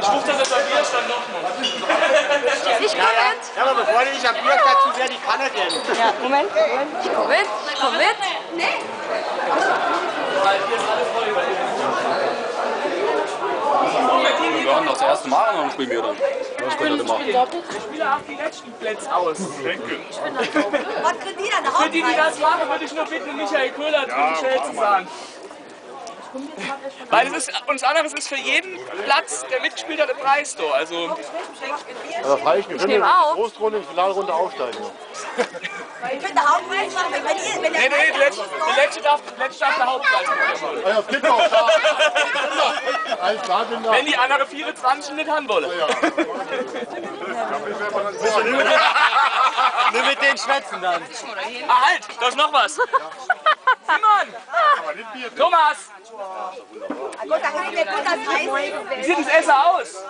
Ich rufe das jetzt am Bierstand nochmal. Ich komme mit. Ja, aber bevor du dich am Bierstand dazu wer die Kanne denn? Ja, Moment. Ich komme mit. Ich komme mit. Nee. Wir haben das erste Mal noch Spiel dann. Was könnt ihr machen? Ich spiele auch die letzten Plätze aus. Was könnt ihr denn? Für die, die das machen, würde ich nur bitten, Michael Köhler drin Shell zu sagen. Weil es ist, uns anderes ist für jeden Platz, der mitgespielt hat, ein Preis da. Also Aber freilich, wir können in die Großrunde und Finalrunde aufsteigen. Ich könnte Hauptpreis machen, wenn nee, die letzte darf der Hauptpreis machen. Ah ja, das geht doch. Alles klar, bin da. Wenn die andere 24 nicht haben wollen. Nur mit den Schwätzen dann. Ah, halt, da ist noch was. Simon! Thomas! Gut, dann kann ich mir gut das Eis. Wie sieht das Essen aus?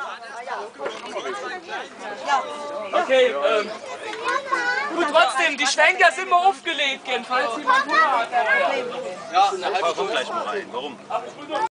Okay, gut, trotzdem, die Schwenker sind mal aufgelegt, falls jemand Hunger hat. Ja, eine halbe Stunde gleich mal rein. Warum?